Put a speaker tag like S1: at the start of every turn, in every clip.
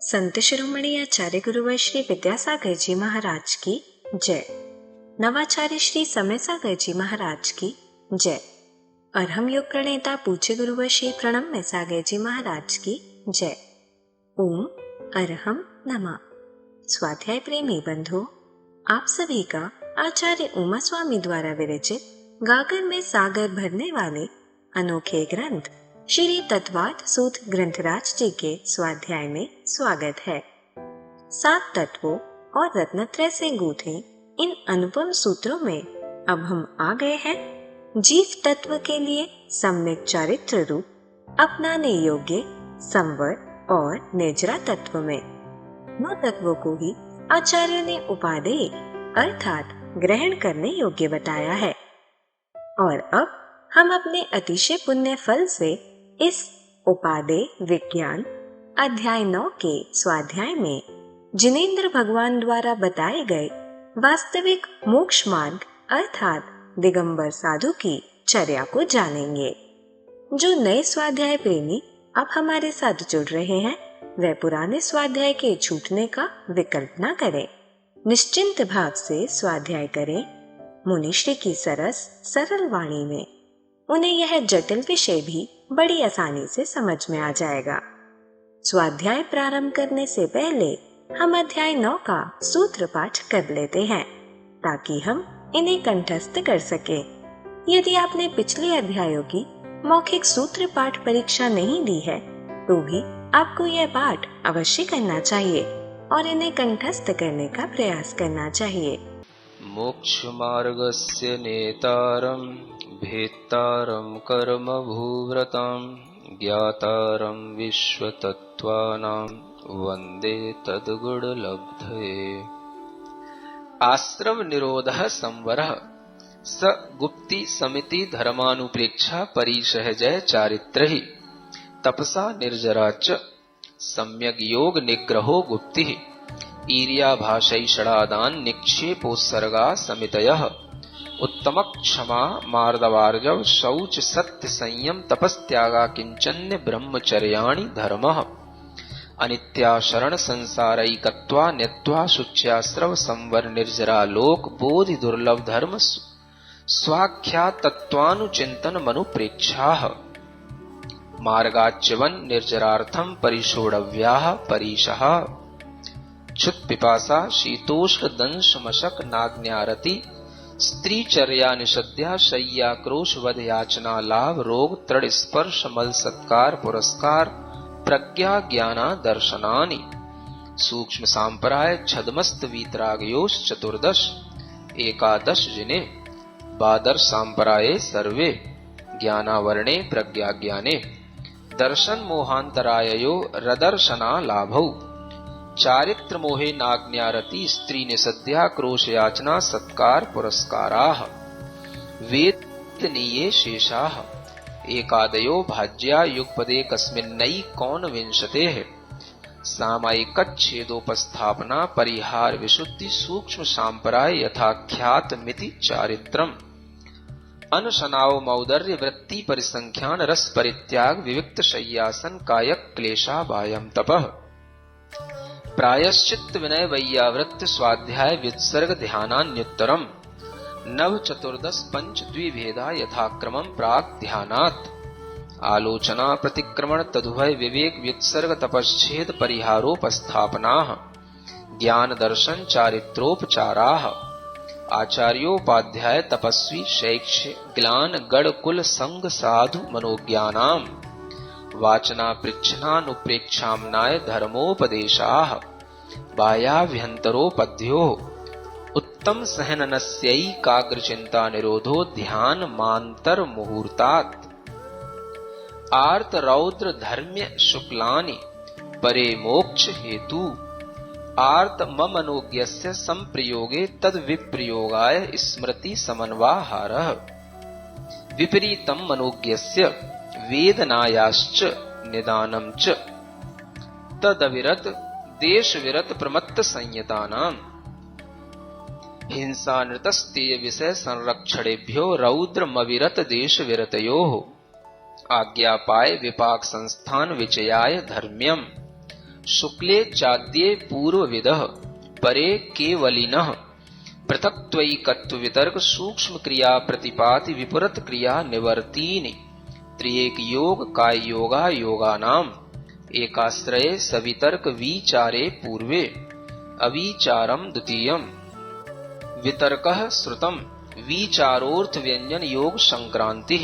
S1: संत शिरोमणि आचार्य गुरुवर श्री विद्यासागर जी महाराज की जय। नवाचार्य श्री समय सागर जी महाराज की जय। अरहम योग प्रणेता पूज्य गुरुवर श्री प्रणम्य सागर जी महाराज की जय। ओम अरहम नमः। स्वाध्याय प्रेमी बंधुओं, आप सभी का आचार्य उमा स्वामी द्वारा विरचित गागर में सागर भरने वाले अनोखे ग्रंथ श्री तत्वार्थ सूत्र ग्रंथराज जी के स्वाध्याय में स्वागत है। 7 तत्वों और रत्नत्रय से गूंथे इन अनुपम सूत्रों में अब हम आ गए हैं जीव तत्व के लिए सम्यक चारित्र रूप अपनाने योग्य संवर और निजरा तत्व में। नौ तत्वों को ही आचार्य ने उपादेय अर्थात ग्रहण करने योग्य बताया है। और अब हम अपने अतिशय पुण्य फल से इस उपादेय विज्ञान अध्याय 9 के स्वाध्याय में जिनेंद्र भगवान द्वारा बताए गए वास्तविक मोक्ष मार्ग अर्थात दिगंबर साधु की चर्या को जानेंगे। जो नए स्वाध्याय प्रेमी अब हमारे साथ जुड़ रहे हैं, वह पुराने स्वाध्याय के छूटने का विकल्प न करें। निश्चिंत भाव से स्वाध्याय करें। मुनिश्री की सरस सरल वाणी में उन्हें यह जटिल विषय भी बड़ी आसानी से समझ में आ जाएगा। स्वाध्याय प्रारंभ करने से पहले हम अध्याय 9 का सूत्र पाठ कर लेते हैं ताकि हम इन्हें कंठस्थ कर सकें। यदि आपने पिछले अध्यायों की मौखिक सूत्र पाठ परीक्षा नहीं दी है तो भी आपको यह पाठ अवश्य करना चाहिए और इन्हें कंठस्थ करने का प्रयास करना चाहिए।
S2: मोक्ष मार्गस्य नेतारं भेत्तारं कर्म भूव्रतां ज्ञातारं विश्वतत्त्वानां वन्दे तद्गुणलब्धये। आश्रम निरोधः संवरः स गुप्ति समिति धर्मानुप्रेक्षा परिसहजय चारित्रहि तपसा निर्जरा च सम्यग् योग निग्रहो गुप्तिः ईर्याभाषैषडादान निक्षेपोत्सर्गा समितयः उत्तम क्षमा मार्दवार्जव शौच सत्य संयम तपस्त्यागा किंचन्य ब्रह्मचर्याणि धर्मः अनित्या शरण संसारैकत्वा न्यत्वा शुच्यास्रव संवर निर्जरा लोक बोधि दुर्लभ धर्म स्वाख्या तत्वानुचिंतन मनुप्रेक्षाः मार्गाच्यवन निर्जरार्थम परिषोडव्याः परीशः क्षुत पिपासा शीतोष्ण दंश मशक नाग्न्यारति स्त्रीचर्या निषद्या शय्या क्रोश वध याचना लाभ रोग तृण स्पर्श मल सत्कार पुरस्कार प्रज्ञा ज्ञाना दर्शनानि सूक्ष्म सांपराय छदमस्त वीतरागयोश चतुर्दश एकादश जिने बादर सांपराये सर्वे ज्ञानावर्णे प्रज्ञा ज्ञाने दर्शन मोहांतराययो रदर्शना लाभौ चारित्र मोहे नाग्न्यारति स्त्री निसद्या क्रोश याचना सत्कार पुरस्काराः वेदनीये शेषाः एकादयो भाज्या युगपदे कस्मिन्नई कौन विंशतेः सामायिकच्छेदोपस्थापना परिहार विशुद्धि सूक्ष्म सांपराय यथाख्यात मिति चारित्रम् अनशनाव मौदर्य वृत्ति परिसंख्यान रस परित्याग विविक्त शय्यासन कायक क्लेशा वायम तपः प्रायश्चित्त विनय वैयावृत्त स्वाध्याय वित्सर्ग ध्यानान्युत्तरम नव चतुर्दश पंच द्विभेदा यथाक्रमं प्राक ध्यानात् आलोचना प्रतिक्रमण तदुभय विवेक व्युत्सर्ग तपश्छेद परिहारोपस्थापनाः ज्ञान दर्शन चारित्रोपचाराः आचार्योपाध्याय तपस्वी शैक्ष्य ग्लान गण कुल संग साधु मनोज्ञानाम् वाचना पृच्छनानुप्रेक्षाम्नाय धर्मोपदेशाः बाह्याभ्यन्तरोपद्यो उत्तम सहननस्यैकाग्रचिन्ता निरोधो ध्यान मान्तर मुहूर्तात् आर्त रौद्र धर्म्य शुक्लानि परे मोक्ष हेतु आर्त ममनोज्ञस्य संप्रयोगे तद विप्रयोगाय स्मृति समन्वाहारः विपरीतम मनोज्ञस्य वेदनायाश्च निदानं च तदविरत देश विरत प्रमत्त संयतानां हिंसा नृतस्तेय विषय संरक्षणेभ्यो रौद्रमविरत देश विरतयोः आज्ञापाय विपाक संस्थान विचयाय धर्म्यम शुक्ले चाद्ये पूर्वविदः परे केवलिनः पृथक्त्वैकत्व वितर्क सूक्ष्म क्रिया प्रतिपाति विपरीत क्रिया निवर्तीनि त्रिएक योग काय योगा योगानाम एकाश्रये सवितर्क विचारे पूर्वे अविचारम द्वितीयम् वितर्कः श्रुतम् विचारोर्थ व्यंजन योग संक्रांति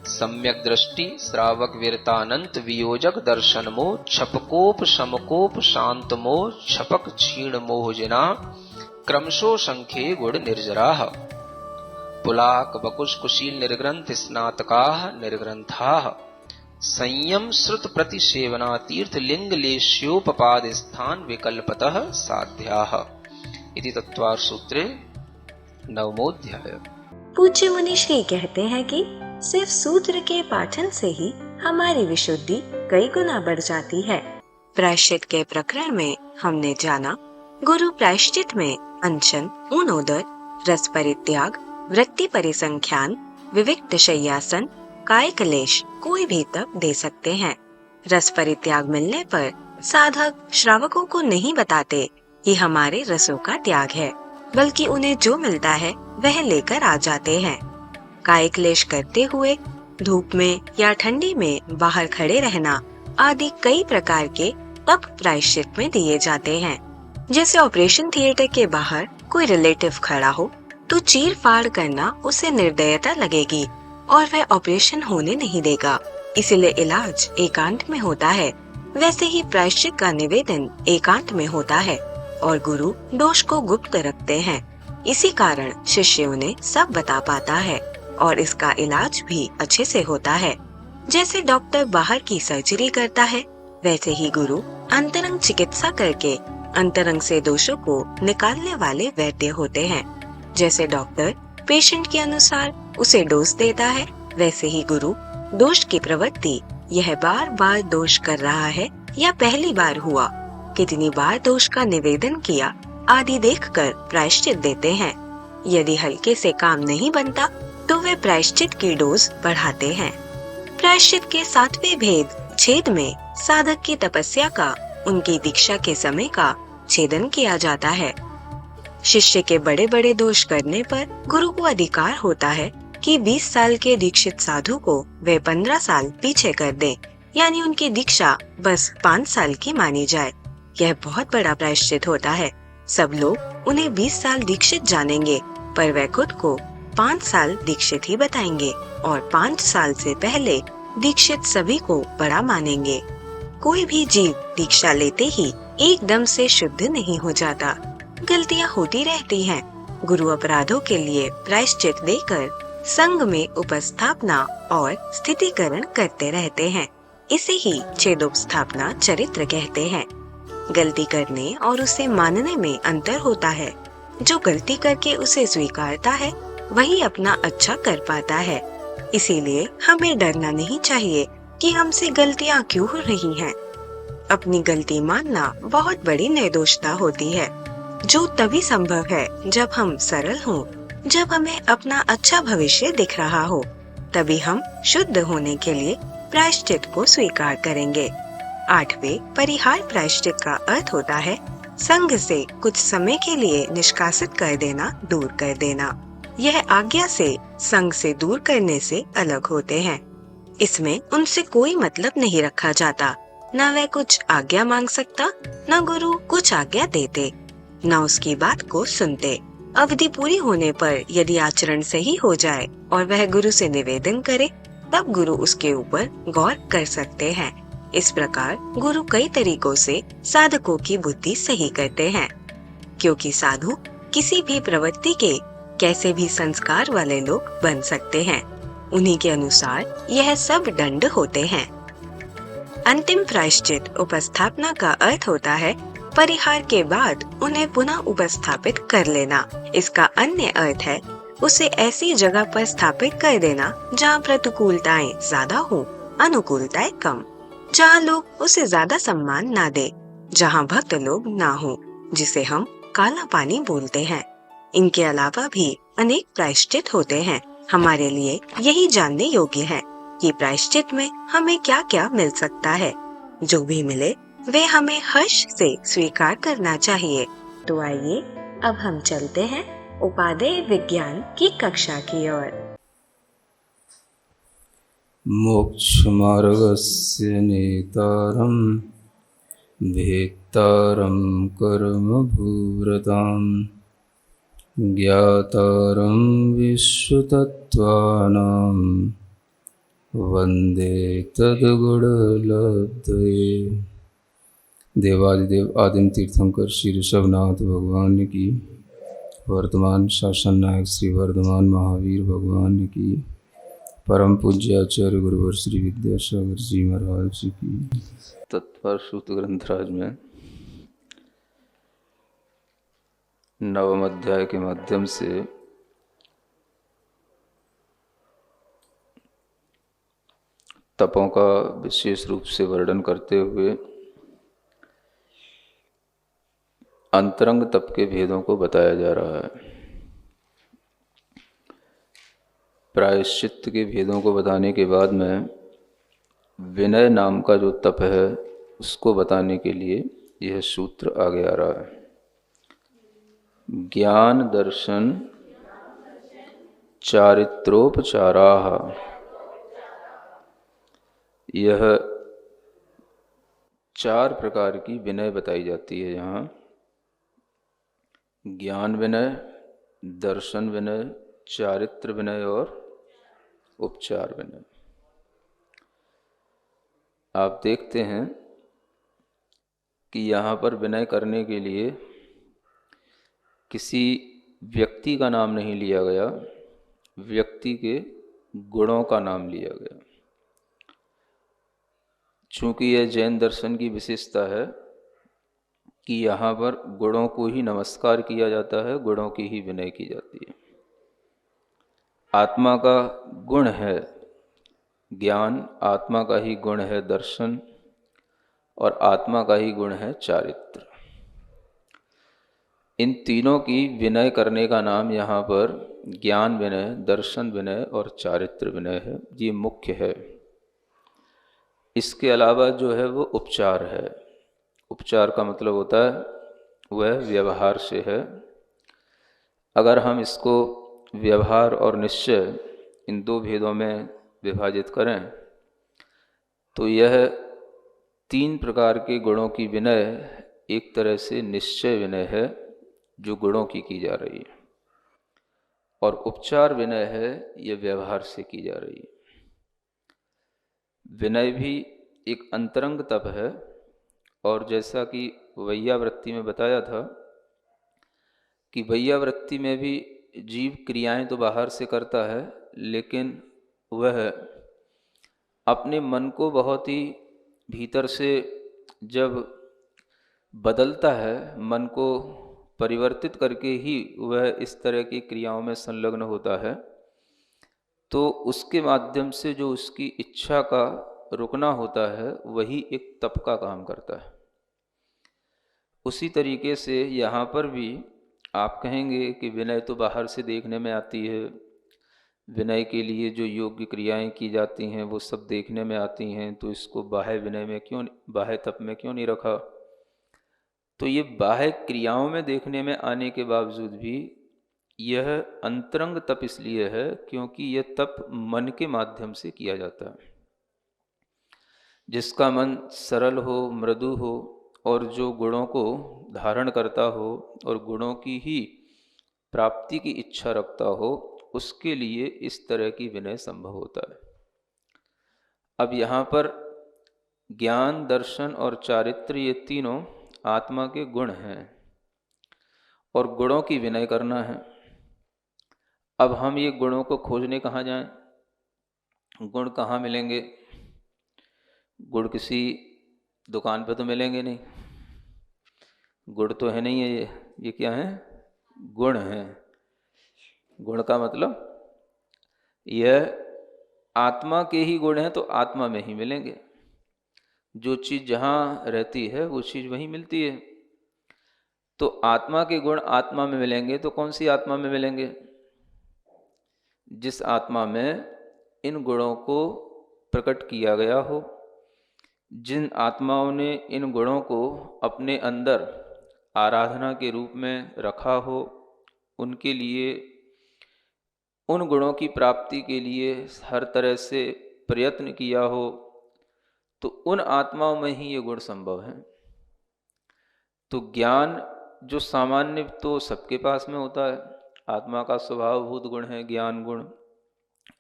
S2: सम्यक दृष्टि श्रावक वीरतानंत वियोजक दर्शन मोह छपकोप समकोप शांत मोह छपक क्षीण मोहजना क्रमशो संख्ये गुण निर्जराः पुलाक बकुश कुशील निर्ग्रंथ स्नातकाः निर्ग्रंथाः संयम श्रुत प्रतिसेवना तीर्थ लिंग लेश्योपपाद स्थान विकल्पतः साध्याः इति तत्वार्थ सूत्रे नवमोऽध्याय।
S1: पूज्य मुनि श्री कहते हैं कि सिर्फ सूत्र के पाठन से ही हमारी विशुद्धि कई गुना बढ़ जाती है। प्रायश्चित के प्रकरण में हमने जाना गुरु प्रायश्चित में अनशन, ऊनोदर, रस परित्याग, वृत्ति परिसंख्यान, विविक्त शय्यासन, काय क्लेश कोई भी तप दे सकते हैं। रस परित्याग मिलने पर साधक श्रावकों को नहीं बताते कि हमारे रसों का त्याग है, बल्कि उन्हें जो मिलता है वह लेकर आ जाते हैं। काय क्लेश करते हुए धूप में या ठंडी में बाहर खड़े रहना आदि कई प्रकार के तप प्रायश्चित में दिए जाते हैं। जैसे ऑपरेशन थिएटर के बाहर कोई रिलेटिव खड़ा हो तो चीर फाड़ करना उसे निर्दयता लगेगी और वह ऑपरेशन होने नहीं देगा, इसलिए इलाज एकांत में होता है। वैसे ही प्रायश्चित का निवेदन एकांत में होता है और गुरु दोष को गुप्त रखते हैं। इसी कारण शिष्य उन्हें सब बता पाता है और इसका इलाज भी अच्छे से होता है। जैसे डॉक्टर बाहर की सर्जरी करता है, वैसे ही गुरु अंतरंग चिकित्सा करके अंतरंग से दोषों को निकालने वाले वैद्य होते हैं। जैसे डॉक्टर पेशेंट के अनुसार उसे डोज देता है, वैसे ही गुरु दोष की प्रवृत्ति, यह बार बार दोष कर रहा है या पहली बार हुआ, कितनी बार दोष का निवेदन किया आदि देखकर प्रायश्चित देते हैं। यदि हल्के से काम नहीं बनता तो वे प्रायश्चित की डोज बढ़ाते हैं। प्रायश्चित के 7वें भेद छेद में साधक की तपस्या का, उनकी दीक्षा के समय का छेदन किया जाता है। शिष्य के बड़े बड़े दोष करने पर गुरु को अधिकार होता है कि 20 साल के दीक्षित साधु को वे 15 साल पीछे कर दें, यानी उनकी दीक्षा बस 5 साल की मानी जाए। यह बहुत बड़ा प्रायश्चित होता है। सब लोग उन्हें 20 साल दीक्षित जानेंगे, पर वे खुद को 5 साल दीक्षित ही बताएंगे और 5 साल से पहले दीक्षित सभी को बड़ा मानेंगे। कोई भी जीव दीक्षा लेते ही एकदम से शुद्ध नहीं हो जाता, गलतियां होती रहती हैं। गुरु अपराधों के लिए प्रायश्चित देकर संघ में उपस्थापना और स्थितिकरण करते रहते हैं। इसे ही छेदोपस्थापना चरित्र कहते हैं। गलती करने और उसे मानने में अंतर होता है। जो गलती करके उसे स्वीकारता है वही अपना अच्छा कर पाता है। इसीलिए हमें डरना नहीं चाहिए कि हमसे गलतियां क्यों हो रही हैं। अपनी गलती मानना बहुत बड़ी निर्दोषता होती है, जो तभी संभव है जब हम सरल हों, जब हमें अपना अच्छा भविष्य दिख रहा हो। तभी हम शुद्ध होने के लिए प्रायश्चित को स्वीकार करेंगे। 8वें परिहार प्रायश्चित का अर्थ होता है संघ से कुछ समय के लिए निष्कासित कर देना, दूर कर देना। यह आज्ञा से संघ से दूर करने से अलग होते हैं। इसमें उनसे कोई मतलब नहीं रखा जाता, न वह कुछ आज्ञा मांग सकता, न गुरु कुछ आज्ञा देते, न उसकी बात को सुनते। अवधि पूरी होने पर यदि आचरण सही हो जाए और वह गुरु से निवेदन करे, तब गुरु उसके ऊपर गौर कर सकते हैं। इस प्रकार गुरु कई तरीकों से साधकों की बुद्धि सही करते हैं, क्योंकि साधु किसी भी प्रवृत्ति के कैसे भी संस्कार वाले लोग बन सकते हैं। उन्हीं के अनुसार यह सब दंड होते हैं। अंतिम प्रायश्चित उपस्थापना का अर्थ होता है परिहार के बाद उन्हें पुनः उपस्थापित कर लेना। इसका अन्य अर्थ है उसे ऐसी जगह पर स्थापित कर देना जहाँ प्रतिकूलताएं ज्यादा हो, अनुकूलताएं कम, जहाँ लोग उसे ज्यादा सम्मान ना दे, जहाँ भक्त लोग ना हो, जिसे हम काला पानी बोलते हैं। इनके अलावा भी अनेक प्रायश्चित होते हैं। हमारे लिए यही जानने योग्य है कि प्रायश्चित में हमें क्या क्या मिल सकता है। जो भी मिले वे हमें हर्ष से स्वीकार करना चाहिए। तो आइए अब हम चलते हैं उपादेय विज्ञान की कक्षा की ओर।
S3: मोक्षमार्गस्य नेतारं भेत्तारं कर्मभूरतां ज्ञातारं विश्वतत्त्वानां वन्दे तद्गुणलब्धये। देवादिदेव आदिम तीर्थंकर श्री ऋषभनाथ भगवान की, वर्तमान शासन नायक श्री वर्धमान महावीर भगवान की, परम पूज्य आचार्य गुरुवर श्री विद्यासागर जी महाराज जी की। तत्पर सूत्र ग्रंथराज में नवम अध्याय के माध्यम से तपों का विशेष रूप से वर्णन करते हुए अंतरंग तप के भेदों को बताया जा रहा है। प्रायश्चित्त के भेदों को बताने के बाद में विनय नाम का जो तप है उसको बताने के लिए यह सूत्र आगे आ रहा है। ज्ञान दर्शन चारित्रोपचाराः, यह 4 प्रकार की विनय बताई जाती है यहाँ। ज्ञान विनय, दर्शन विनय, चारित्र विनय और उपचार विनय। आप देखते हैं कि यहाँ पर विनय करने के लिए किसी व्यक्ति का नाम नहीं लिया गया, व्यक्ति के गुणों का नाम लिया गया। चूँकि यह जैन दर्शन की विशेषता है कि यहाँ पर गुणों को ही नमस्कार किया जाता है, गुणों की ही विनय की जाती है। आत्मा का गुण है ज्ञान, आत्मा का ही गुण है दर्शन, और आत्मा का ही गुण है चारित्र। इन तीनों की विनय करने का नाम यहाँ पर ज्ञान विनय, दर्शन विनय और चारित्र विनय है। ये मुख्य है। इसके अलावा जो है वो उपचार है। उपचार का मतलब होता है वह व्यवहार से है। अगर हम इसको व्यवहार और निश्चय इन 2 भेदों में विभाजित करें तो यह 3 प्रकार के गुणों की विनय एक तरह से निश्चय विनय है जो गुणों की जा रही है, और उपचार विनय है यह व्यवहार से की जा रही है। विनय भी एक अंतरंग तप है, और जैसा कि वैयावृत्ति में बताया था कि वैयावृत्ति में भी जीव क्रियाएं तो बाहर से करता है, लेकिन वह अपने मन को बहुत ही भीतर से जब बदलता है, मन को परिवर्तित करके ही वह इस तरह की क्रियाओं में संलग्न होता है, तो उसके माध्यम से जो उसकी इच्छा का रुकना होता है वही एक तप का काम करता है। उसी तरीके से यहाँ पर भी आप कहेंगे कि विनय तो बाहर से देखने में आती है, विनय के लिए जो योग्य क्रियाएं की जाती हैं वो सब देखने में आती हैं, तो इसको बाह्य विनय में क्यों, बाह्य तप में क्यों नहीं रखा? तो ये बाह्य क्रियाओं में देखने में आने के बावजूद भी यह अंतरंग तप इसलिए है क्योंकि यह तप मन के माध्यम से किया जाता है। जिसका मन सरल हो, मृदु हो और जो गुणों को धारण करता हो और गुणों की ही प्राप्ति की इच्छा रखता हो, उसके लिए इस तरह की विनय संभव होता है। अब यहाँ पर ज्ञान, दर्शन और चारित्र ये तीनों आत्मा के गुण हैं और गुणों की विनय करना है। अब हम ये गुणों को खोजने कहाँ जाएं? गुण कहाँ मिलेंगे? गुण किसी दुकान पे तो मिलेंगे नहीं। गुण तो है नहीं है ये क्या है? गुण है। गुण का मतलब यह आत्मा के ही गुण हैं, तो आत्मा में ही मिलेंगे। जो चीज़ जहाँ रहती है वो चीज़ वहीं मिलती है। तो आत्मा के गुण आत्मा में मिलेंगे, तो कौन सी आत्मा में मिलेंगे? जिस आत्मा में इन गुणों को प्रकट किया गया हो, जिन आत्माओं ने इन गुणों को अपने अंदर आराधना के रूप में रखा हो, उनके लिए उन गुणों की प्राप्ति के लिए हर तरह से प्रयत्न किया हो, तो उन आत्माओं में ही ये गुण संभव हैं। तो ज्ञान जो सामान्य तो सबके पास में होता है, आत्मा का स्वभावभूत गुण है ज्ञान गुण।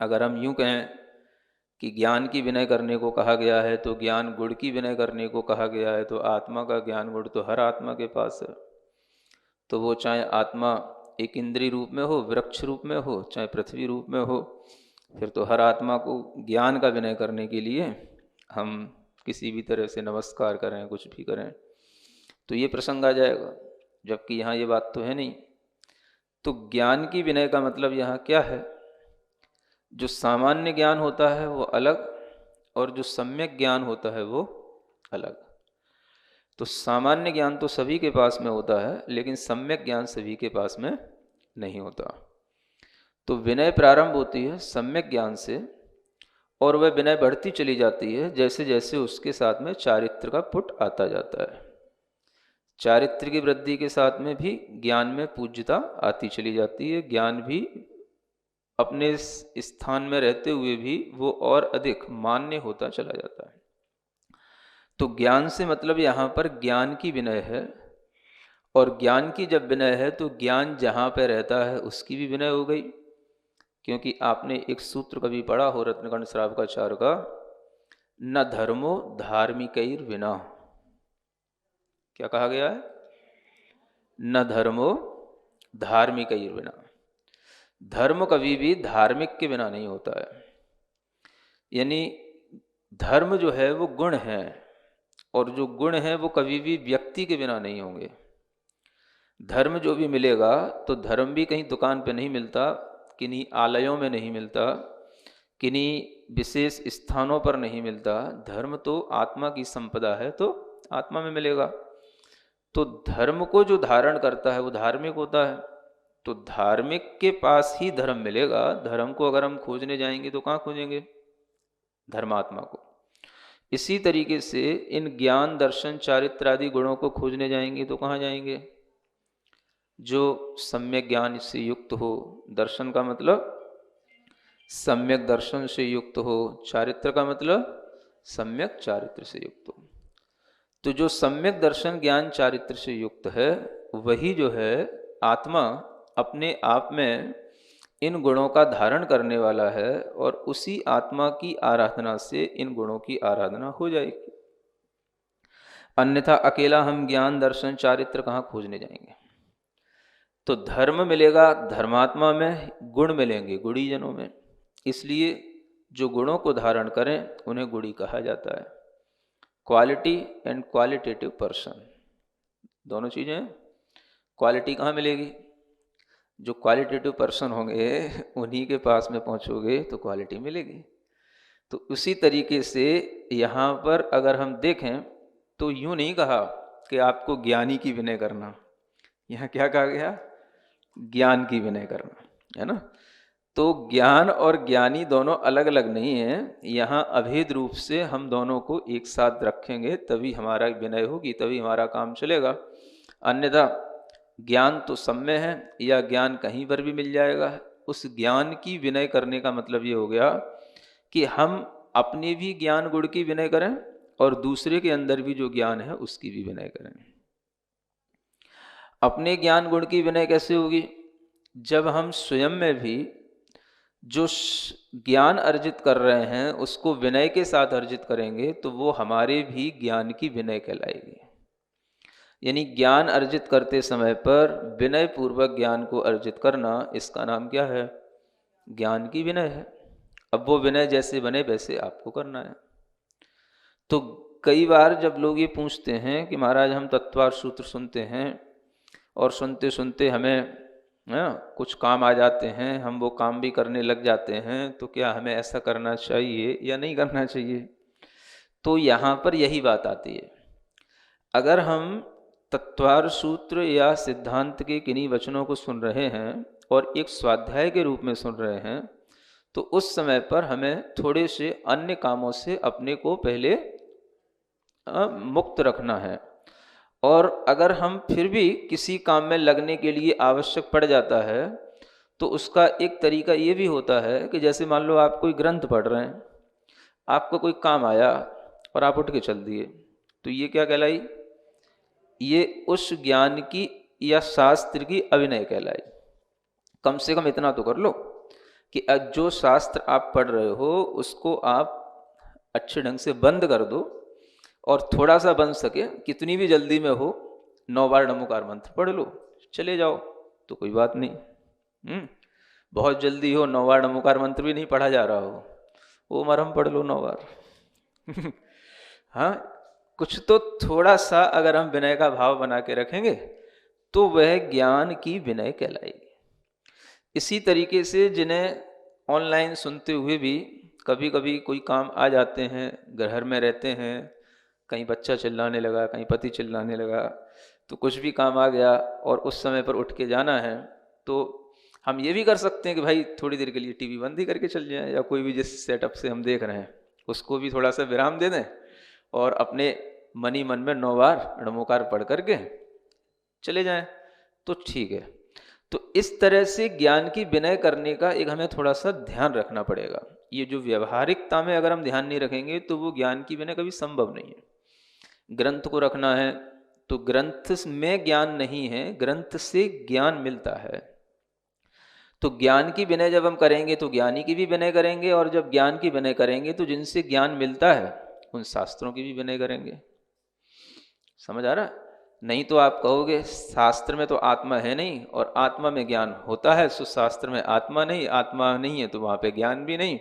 S3: अगर हम यूं कहें कि ज्ञान की विनय करने को कहा गया है, तो ज्ञान गुण की विनय करने को कहा गया है, तो आत्मा का ज्ञान गुण तो हर आत्मा के पास है। तो वो चाहे आत्मा एक इंद्रिय रूप में हो, वृक्ष रूप में हो, चाहे पृथ्वी रूप में हो, फिर तो हर आत्मा को ज्ञान का विनय करने के लिए हम किसी भी तरह से नमस्कार करें, कुछ भी करें, तो ये प्रसंग आ जाएगा। जबकि यहाँ ये बात तो है नहीं। तो ज्ञान की विनय का मतलब यहाँ क्या है? जो सामान्य ज्ञान होता है वो अलग, और जो सम्यक ज्ञान होता है वो अलग। तो सामान्य ज्ञान तो सभी के पास में होता है, लेकिन सम्यक ज्ञान सभी के पास में नहीं होता। तो विनय प्रारंभ होती है सम्यक ज्ञान से, और वह विनय बढ़ती चली जाती है जैसे जैसे उसके साथ में चारित्र का पुट आता जाता है। चारित्र की वृद्धि के साथ में भी ज्ञान में पूज्यता आती चली जाती है। ज्ञान भी अपने स्थान में रहते हुए भी वो और अधिक मान्य होता चला जाता है। तो ज्ञान से मतलब यहाँ पर ज्ञान की विनय है, और ज्ञान की जब विनय है तो ज्ञान जहाँ पे रहता है उसकी भी विनय हो गई। क्योंकि आपने एक सूत्र कभी पढ़ा हो रत्नकंठ श्रावकाचार्य का, न धर्मो धार्मिकैर विना। क्या कहा गया है? न धर्मो धार्मिकैर विना। धर्म कभी भी धार्मिक के बिना नहीं होता है। यानी धर्म जो है वो गुण है, और जो गुण है वो कभी भी व्यक्ति के बिना नहीं होंगे। धर्म जो भी मिलेगा तो धर्म भी कहीं दुकान पे नहीं मिलता, किन्हीं आलयों में नहीं मिलता, किन्हीं विशेष स्थानों पर नहीं मिलता। धर्म तो आत्मा की संपदा है, तो आत्मा में मिलेगा। तो धर्म को जो धारण करता है वो धार्मिक होता है। तो धार्मिक के पास ही धर्म मिलेगा। धर्म को अगर हम खोजने जाएंगे तो कहाँ खोजेंगे? धर्मात्मा को। इसी तरीके से इन ज्ञान दर्शन चारित्र आदि गुणों को खोजने जाएंगे तो कहाँ जाएंगे? जो सम्यक ज्ञान से युक्त हो, दर्शन का मतलब सम्यक दर्शन से युक्त हो, चारित्र का मतलब सम्यक चारित्र से युक्त हो। तो जो सम्यक दर्शन ज्ञान चारित्र से युक्त है वही जो है आत्मा अपने आप में इन गुणों का धारण करने वाला है, और उसी आत्मा की आराधना से इन गुणों की आराधना हो जाएगी। अन्यथा अकेला हम ज्ञान दर्शन चारित्र कहाँ खोजने जाएंगे? तो धर्म मिलेगा धर्मात्मा में, गुण मिलेंगे गुणी जनों में। इसलिए जो गुणों को धारण करें उन्हें गुणी कहा जाता है। क्वालिटी एंड क्वालिटेटिव पर्सन, दोनों चीज़ें। क्वालिटी कहाँ मिलेगी? जो क्वालिटेटिव पर्सन होंगे उन्हीं के पास में पहुँचोगे तो क्वालिटी मिलेगी। तो उसी तरीके से यहाँ पर अगर हम देखें तो यूँ नहीं कहा कि आपको ज्ञानी की विनय करना। यहाँ क्या कहा गया? ज्ञान की विनय करना, है ना। तो ज्ञान और ज्ञानी दोनों अलग अलग नहीं हैं। यहाँ अभेद रूप से हम दोनों को एक साथ रखेंगे तभी हमारा विनय होगी, तभी हमारा काम चलेगा। अन्यथा ज्ञान तो सब में है, या ज्ञान कहीं पर भी मिल जाएगा। उस ज्ञान की विनय करने का मतलब ये हो गया कि हम अपने भी ज्ञान गुण की विनय करें, और दूसरे के अंदर भी जो ज्ञान है उसकी भी विनय करें। अपने ज्ञान गुण की विनय कैसे होगी? जब हम स्वयं में भी जो ज्ञान अर्जित कर रहे हैं उसको विनय के साथ अर्जित करेंगे तो वो हमारे भी ज्ञान की विनय कहलाएगी। यानी ज्ञान अर्जित करते समय पर विनय पूर्वक ज्ञान को अर्जित करना, इसका नाम क्या है? ज्ञान की विनय है। अब वो विनय जैसे बने वैसे आपको करना है। तो कई बार जब लोग ये पूछते हैं कि महाराज हम तत्वार्थ सूत्र सुनते हैं और सुनते सुनते हमें कुछ काम आ जाते हैं, हम वो काम भी करने लग जाते हैं, तो क्या हमें ऐसा करना चाहिए या नहीं करना चाहिए? तो यहाँ पर यही बात आती है। अगर हम तत्वार्थ सूत्र या सिद्धांत के किन्हीं वचनों को सुन रहे हैं और एक स्वाध्याय के रूप में सुन रहे हैं, तो उस समय पर हमें थोड़े से अन्य कामों से अपने को पहले मुक्त रखना है। और अगर हम फिर भी किसी काम में लगने के लिए आवश्यक पड़ जाता है तो उसका एक तरीका ये भी होता है कि जैसे मान लो आप कोई ग्रंथ पढ़ रहे हैं, आपको कोई काम आया और आप उठ के चल दिए, तो ये क्या कहलाई? ये उस ज्ञान की या शास्त्र की अभिनय कहलाई। कम से कम इतना तो कर लो कि जो शास्त्र आप पढ़ रहे हो उसको आप अच्छे ढंग से बंद कर दो, और थोड़ा सा बन सके, कितनी भी जल्दी में हो, 9 बार नमोकार मंत्र पढ़ लो, चले जाओ, तो कोई बात नहीं। बहुत जल्दी हो, 9 बार नमोकार मंत्र भी नहीं पढ़ा जा रहा हो, वो मरहम पढ़ लो 9 बार। हाँ, कुछ तो थोड़ा सा अगर हम विनय का भाव बना के रखेंगे तो वह ज्ञान की विनय कहलाएगी। इसी तरीके से जिन्हें ऑनलाइन सुनते हुए भी कभी कभी कोई काम आ जाते हैं, घर में रहते हैं, कहीं बच्चा चिल्लाने लगा, कहीं पति चिल्लाने लगा, तो कुछ भी काम आ गया और उस समय पर उठ के जाना है, तो हम ये भी कर सकते हैं कि भाई थोड़ी देर के लिए टीवी बंद ही करके चल जाएं, या कोई भी जिस सेटअप से हम देख रहे हैं उसको भी थोड़ा सा विराम दे दें और अपने मन ही मन में 9 बार नमोकार पढ़ करके चले जाएं, तो ठीक है। तो इस तरह से ज्ञान की विनय करने का एक हमें थोड़ा सा ध्यान रखना पड़ेगा। ये जो व्यवहारिकता में अगर हम ध्यान नहीं रखेंगे तो वो ज्ञान की विनय कभी संभव नहीं है। ग्रंथ को रखना है तो ग्रंथ में ज्ञान नहीं है, ग्रंथ से ज्ञान मिलता है। तो ज्ञान की विनय जब हम करेंगे तो ज्ञानी की भी विनय करेंगे, और जब ज्ञान की विनय करेंगे तो जिनसे ज्ञान मिलता है उन शास्त्रों की भी विनय करेंगे। समझ आ रहा? नहीं तो आप कहोगे शास्त्र में तो आत्मा है नहीं और आत्मा में ज्ञान होता है, सो शास्त्र में आत्मा नहीं, आत्मा नहीं है तो वहां पे ज्ञान भी नहीं,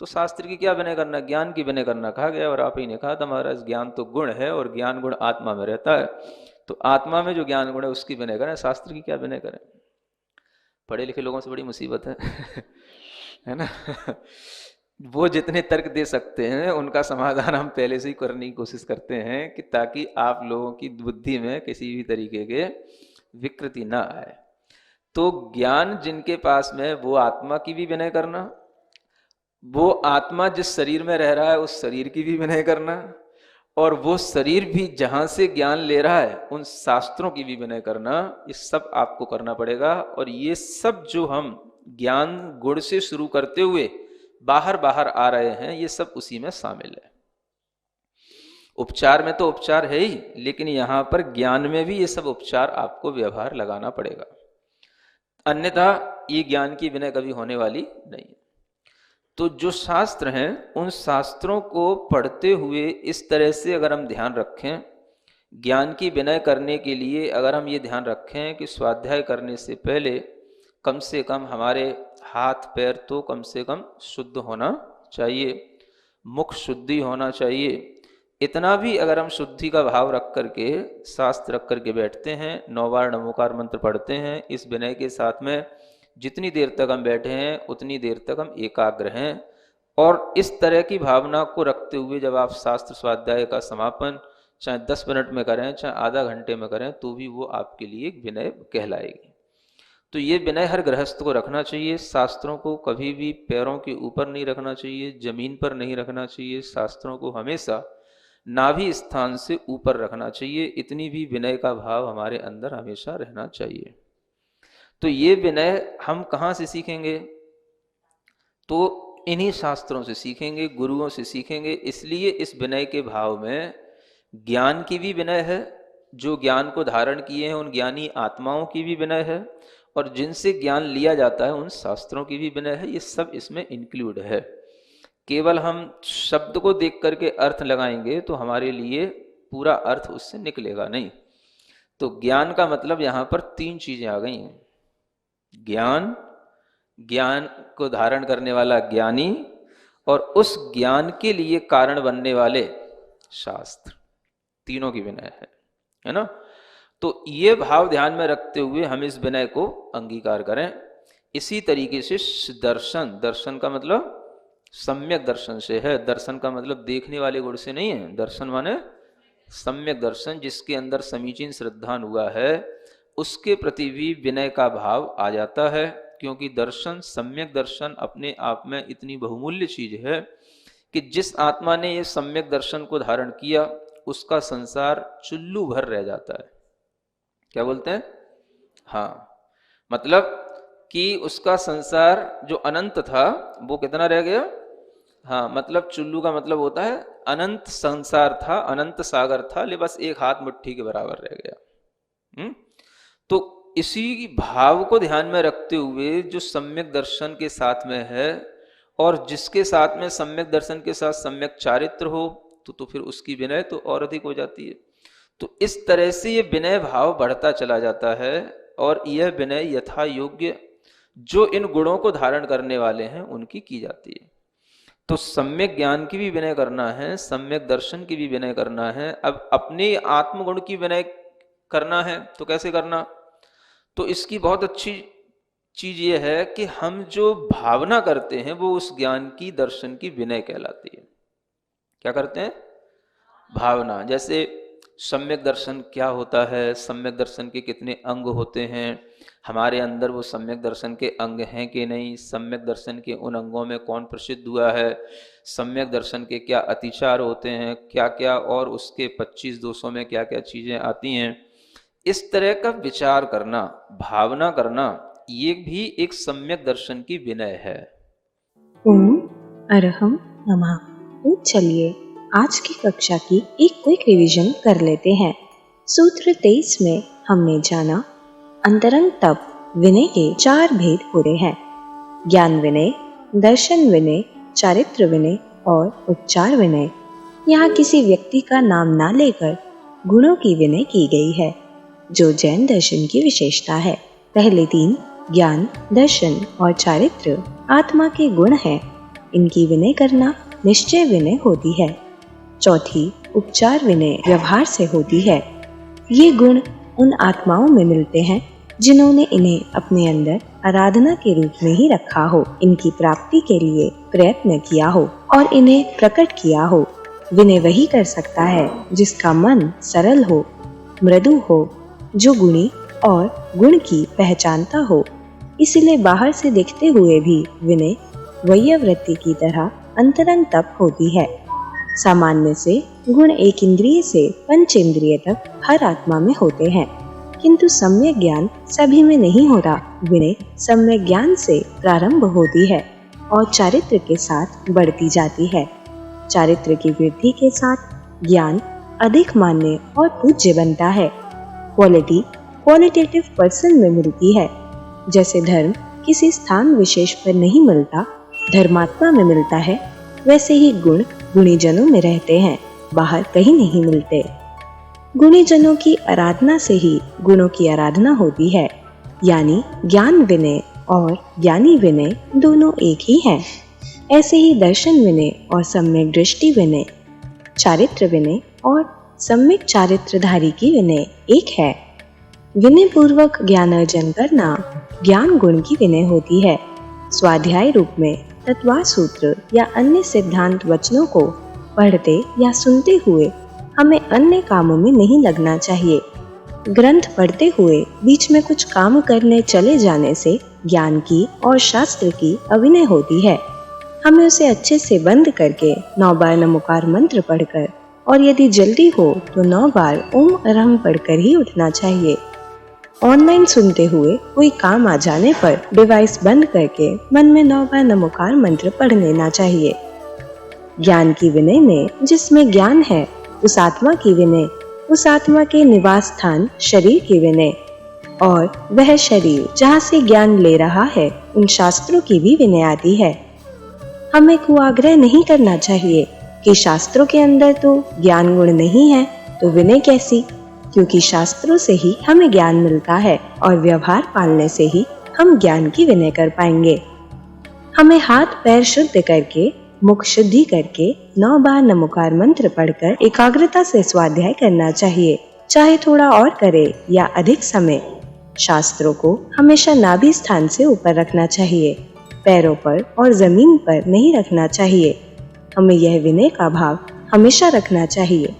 S3: तो शास्त्र की क्या विनय करना, ज्ञान की विनय करना कहा गया। और आप ही ने कहा था महाराज ज्ञान तो गुण है और ज्ञान गुण आत्मा में रहता है, तो आत्मा में जो ज्ञान गुण है उसकी विनय करें, शास्त्र की क्या विनय करें। पढ़े लिखे लोगों से बड़ी मुसीबत है ना। वो जितने तर्क दे सकते हैं उनका समाधान हम पहले से ही करने की कोशिश करते हैं कि ताकि आप लोगों की बुद्धि में किसी भी तरीके के विकृति ना आए। तो ज्ञान जिनके पास में वो आत्मा की भी विनय करना, वो आत्मा जिस शरीर में रह रहा है उस शरीर की भी विनय करना, और वो शरीर भी जहां से ज्ञान ले रहा है उन शास्त्रों की भी विनय करना, ये सब आपको करना पड़ेगा। और ये सब जो हम ज्ञान गुण से शुरू करते हुए बाहर बाहर आ रहे हैं ये सब उसी में शामिल है। उपचार में तो उपचार है ही, लेकिन यहां पर ज्ञान में भी ये सब उपचार आपको व्यवहार लगाना पड़ेगा, अन्यथा ये ज्ञान की विनय कभी होने वाली नहीं है। तो जो शास्त्र हैं उन शास्त्रों को पढ़ते हुए इस तरह से अगर हम ध्यान रखें, ज्ञान की विनय करने के लिए अगर हम ये ध्यान रखें कि स्वाध्याय करने से पहले कम से कम हमारे हाथ पैर तो कम से कम शुद्ध होना चाहिए, मुख शुद्धि होना चाहिए, इतना भी अगर हम शुद्धि का भाव रख करके शास्त्र रख करके बैठते हैं, 9 बार नमोकार मंत्र पढ़ते हैं, इस विनय के साथ में जितनी देर तक हम बैठे हैं उतनी देर तक हम एकाग्र हैं, और इस तरह की भावना को रखते हुए जब आप शास्त्र स्वाध्याय का समापन चाहे 10 मिनट में करें चाहे आधा घंटे में करें तो भी वो आपके लिए एक विनय कहलाएगी। तो ये विनय हर गृहस्थ को रखना चाहिए। शास्त्रों को कभी भी पैरों के ऊपर नहीं रखना चाहिए, जमीन पर नहीं रखना चाहिए, शास्त्रों को हमेशा नाभि स्थान से ऊपर रखना चाहिए। इतनी भी विनय का भाव हमारे अंदर हमेशा रहना चाहिए। तो ये विनय हम कहाँ से सीखेंगे? तो इन्हीं शास्त्रों से सीखेंगे, गुरुओं से सीखेंगे। इसलिए इस विनय के भाव में ज्ञान की भी विनय है, जो ज्ञान को धारण किए हैं उन ज्ञानी आत्माओं की भी विनय है, और जिनसे ज्ञान लिया जाता है उन शास्त्रों की भी विनय है। ये सब इसमें इंक्लूड है। केवल हम शब्द को देख करके अर्थ लगाएंगे तो हमारे लिए पूरा अर्थ उससे निकलेगा नहीं। तो ज्ञान का मतलब यहाँ पर 3 चीजें आ गई हैं। ज्ञान, ज्ञान को धारण करने वाला ज्ञानी, और उस ज्ञान के लिए कारण बनने वाले शास्त्र, तीनों की विनय है ना। तो ये भाव ध्यान में रखते हुए हम इस विनय को अंगीकार करें। इसी तरीके से दर्शन, दर्शन का मतलब सम्यक दर्शन से है। दर्शन का मतलब देखने वाले गुण से नहीं है। दर्शन माने सम्यक दर्शन, जिसके अंदर समीचीन श्रद्धा हुआ है उसके प्रति भी विनय का भाव आ जाता है। क्योंकि दर्शन, सम्यक दर्शन अपने आप में इतनी बहुमूल्य चीज है कि जिस आत्मा ने ये सम्यक दर्शन को धारण किया उसका संसार चुल्लू भर रह जाता है। क्या बोलते हैं? हाँ, मतलब कि उसका संसार जो अनंत था वो कितना रह गया? हाँ, मतलब चुल्लू का मतलब होता है अनंत संसार था, अनंत सागर था, ले बस एक हाथ मुट्ठी के बराबर रह गया। तो इसी भाव को ध्यान में रखते हुए जो सम्यक दर्शन के साथ में है, और जिसके साथ में सम्यक दर्शन के साथ सम्यक चारित्र हो, तो फिर उसकी विनय तो और अधिक हो जाती है। तो इस तरह से ये विनय भाव बढ़ता चला जाता है, और यह विनय यथा योग्य जो इन गुणों को धारण करने वाले हैं उनकी की जाती है। तो सम्यक ज्ञान की भी विनय करना है, सम्यक दर्शन की भी विनय करना है। अब अपने आत्मगुण की विनय करना है तो कैसे करना? तो इसकी बहुत अच्छी चीज ये है कि हम जो भावना करते हैं वो उस ज्ञान की दर्शन की विनय कहलाती है। क्या करते हैं? भावना। जैसे सम्यक दर्शन क्या होता है, सम्यक दर्शन के कितने अंग होते हैं, हमारे अंदर वो सम्यक दर्शन के अंग हैं कि नहीं, सम्यक दर्शन के उन अंगों में कौन प्रसिद्ध हुआ है, सम्यक दर्शन के क्या अतिचार होते हैं, क्या क्या, और उसके 25 दोषों में क्या क्या चीजें आती हैं, इस तरह का विचार करना, भावना करना, ये भी एक सम्यक दर्शन की विनय है।
S1: ओम अरहम नमः। तो चलिए आज की कक्षा की एक क्विक रिवीजन कर लेते हैं। सूत्र 23 में हमने जाना अंतरंग तप विनय के 4 भेद होते हैं: ज्ञान विनय, दर्शन विनय, चारित्र विनय और उपचार विनय। यहाँ किसी व्यक्ति का नाम ना लेकर गुणों की विनय की गई है, जो जैन दर्शन की विशेषता है। पहले 3 ज्ञान, दर्शन और चारित्र आत्मा के गुण हैं, इनकी विनय करना निश्चय विनय होती है। चौथी उपचार विनय व्यवहार से होती है। ये गुण उन आत्माओं में मिलते हैं जिन्होंने इन्हें अपने अंदर आराधना के रूप में ही रखा हो, इनकी प्राप्ति के लिए प्रयत्न किया हो और इन्हें प्रकट किया हो। विनय वही कर सकता है जिसका मन सरल हो, मृदु हो, जो गुणी और गुण की पहचानता हो। इसलिए बाहर से दिखते हुए भी विनय वैयावृत्ति की तरह अंतरंग तप होती है। सामान्य से गुण एक इंद्रिय से पंच इंद्रिय तक हर आत्मा में होते हैं, किंतु सम्यक ज्ञान सभी में नहीं होता। विनय सम्यक ज्ञान से प्रारंभ होती है और चारित्र के साथ बढ़ती जाती है। चारित्र की वृद्धि के साथ ज्ञान अधिक मान्य और पूज्य बनता है। क्वालिटी क्वालिटेटिव पर्सन में मिलती है। जैसे धर्म किसी स्थान विशेष पर नहीं मिलता, धर्मात्मा में मिलता है, वैसे ही गुण गुणीजनों में रहते हैं, बाहर कहीं नहीं मिलते। गुणीजनों की आराधना से ही गुणों की आराधना होती है, यानी ज्ञान विनय और ज्ञानी विनय दोनों एक ही हैं। ऐसे ही दर्शन विनय और सम्यक दृष्टि विनय, चारित्र विनय और सम्यक चारित्रधारी की विनय एक है। विनय पूर्वक ज्ञान अर्जन करना ज्ञान गुण की विनय होती है। स्वाध्याय रूप में तत्वा सूत्र या अन्य सिद्धांत वचनों को पढ़ते या सुनते हुए हमें अन्य कामों में नहीं लगना चाहिए। ग्रंथ पढ़ते हुए बीच में कुछ काम करने चले जाने से ज्ञान की और शास्त्र की अविनय होती है। हमें उसे अच्छे से बंद करके 9 बार नमोकार मंत्र पढ़कर और यदि जल्दी हो तो 9 बार ओम अरहम पढ़कर ही उठना चाहिए। ऑनलाइन सुनते हुए कोई काम आ जाने पर डिवाइस बंद करके मन में 9 बार नमोकार मंत्र पढ़ लेना चाहिए। ज्ञान की विनय में जिसमें ज्ञान है उस आत्मा की विनय, उस आत्मा के निवास स्थान शरीर की विनय, और वह शरीर जहाँ से ज्ञान ले रहा है उन शास्त्रों की भी विनय आती है। हमें कुआग्रह नहीं करना चाहिए कि शास्त्रों के अंदर तो ज्ञान गुण नहीं है तो विनय कैसी, क्योंकि शास्त्रों से ही हमें ज्ञान मिलता है और व्यवहार पालने से ही हम ज्ञान की विनय कर पाएंगे। हमें हाथ पैर शुद्ध करके मुख शुद्धि करके 9 बार नमोकार मंत्र पढ़कर एकाग्रता से स्वाध्याय करना चाहिए, चाहे थोड़ा और करे या अधिक समय। शास्त्रों को हमेशा नाभि स्थान से ऊपर रखना चाहिए, पैरों पर और जमीन पर नहीं रखना चाहिए। हमें यह विनय का भाव हमेशा रखना चाहिए।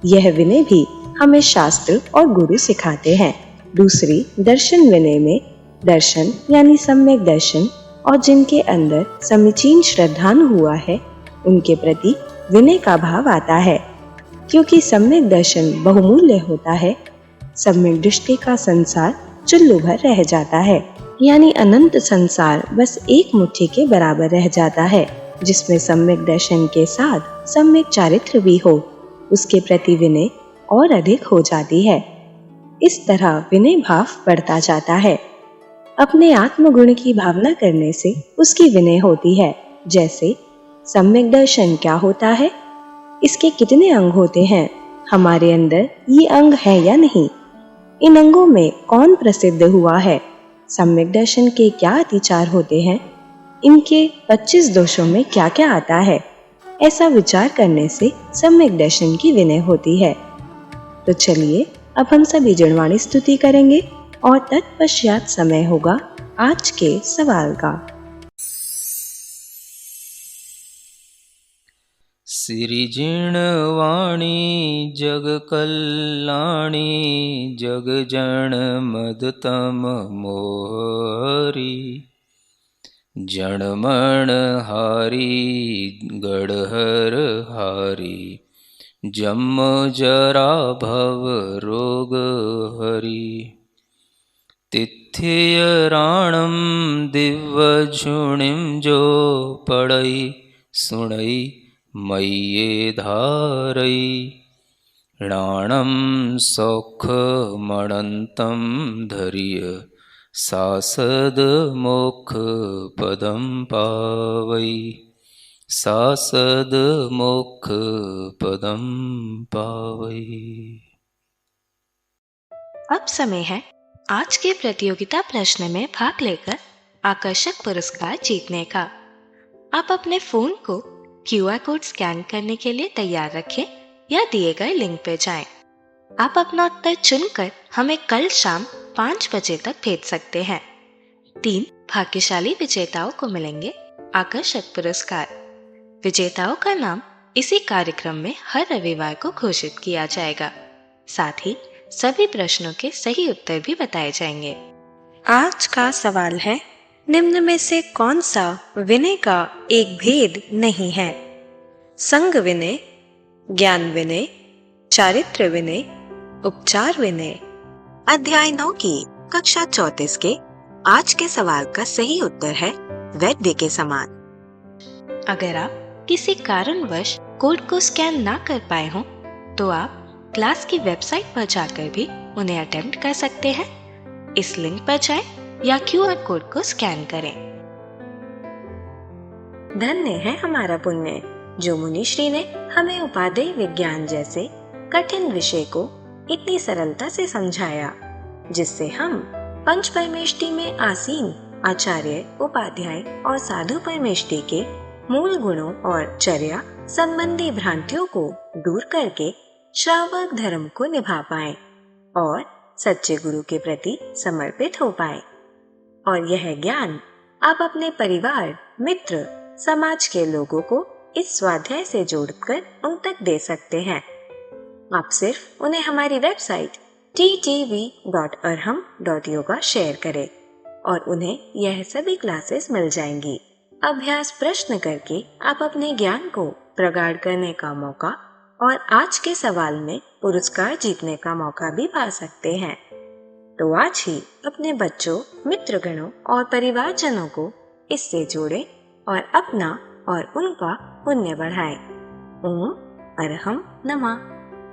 S1: यह विनय भी हमें शास्त्र और गुरु सिखाते हैं। दूसरी दर्शन विनय में दर्शन यानी सम्यक दर्शन और जिनके अंदर समीचीन श्रद्धानु हुआ है उनके प्रति विनय का भाव आता है। क्योंकि सम्यक दर्शन बहुमूल्य होता है, सम्यक दृष्टि का संसार चुल्लू भर रह जाता है, यानी अनंत संसार बस एक मुट्ठी के बराबर रह जाता है। जिसमें सम्यक दर्शन के साथ सम्यक चारित्र भी हो, उसके प्रति विनय और अधिक हो जाती है। इस तरह विनय भाव बढ़ता जाता है। अपने आत्मगुण की भावना करने से उसकी विनय होती है। जैसे सम्यक दर्शन क्या होता है, इसके कितने अंग होते हैं, हमारे अंदर ये अंग है या नहीं, इन अंगों में कौन प्रसिद्ध हुआ है, सम्यक दर्शन के क्या अतिचार होते हैं, इनके 25 दोषों में क्या क्या आता है, ऐसा विचार करने से सम्यक दर्शन की विनय होती है। तो चलिए अब हम सभी जड़वाणी स्तुति करेंगे और तत्पश्चात समय होगा आज के सवाल का।
S3: सिरिजिणवाणी जग कल्याणी जग जन मदतम मोहरी जणमण हारी गढ़हर हारी जम जरा भव रोग हरि तिथियराणम दिव्य झुणिम जो पड़ई सुणई मय्ये धारई राणम सौख मणंतम धरिय सासद मोक्ष पदम पावई सासद मोक्ष पदम पावई।
S1: अब समय है आज के प्रतियोगिता प्रश्न में भाग लेकर आकर्षक पुरस्कार जीतने का। आप अपने फोन को QR कोड स्कैन करने के लिए तैयार रखें या दिए गए लिंक पे जाएं। आप अपना उत्तर चुनकर हमें कल शाम 5 बजे तक भेज सकते हैं। 3 भाग्यशाली विजेताओं को मिलेंगे आकर्षक पुरस्कार। विजेताओं का नाम इसी कार्यक्रम में हर रविवार को घोषित किया जाएगा। साथ ही सभी प्रश्नों के सही उत्तर भी बताए जाएंगे। आज का सवाल है, निम्न में से कौन सा विनय का एक भेद नहीं है? संग विनय, ज्ञान विनय, चारित्र विनय, उपचार विनय। अध्याय 9 की कक्षा 34 के आज के सवाल का सही उत्तर है वैद्य के समान। अगर आप किसी कारणवश कोड को स्कैन ना कर पाए हों तो आप क्लास की वेबसाइट पर जाकर भी उन्हें अटेम्प्ट कर सकते हैं। इस लिंक पर जाएं या QR कोड को स्कैन करें। धन्य है हमारा पुण्य जो मुनिश्री ने हमें उपादेय विज्ञान जैसे कठिन विषय को इतनी सरलता से समझाया, जिससे हम पंच परमेष्टि में आसीन आचार्य, उपाध्याय और साधु परमेष्टि के मूल गुणों और चर्या संबंधी भ्रांतियों को दूर करके श्रावक धर्म को निभा पाए और सच्चे गुरु के प्रति समर्पित हो पाए। और यह ज्ञान आप अपने परिवार, मित्र, समाज के लोगों को इस स्वाध्याय से जोड़कर उन तक दे सकते हैं। आप सिर्फ उन्हें हमारी वेबसाइट ttv.arham.yoga शेयर करें और उन्हें यह सभी क्लासेस मिल जाएंगी। अभ्यास प्रश्न करके आप अपने ज्ञान को प्रगाढ़ करने का मौका और आज के सवाल में पुरस्कार जीतने का मौका भी पा सकते हैं। तो आज ही अपने बच्चों, मित्रगणों और परिवारजनों को इससे जोड़ें और अपना और उनका पुण्य बढ़ाएं। ओम अरहम नमः।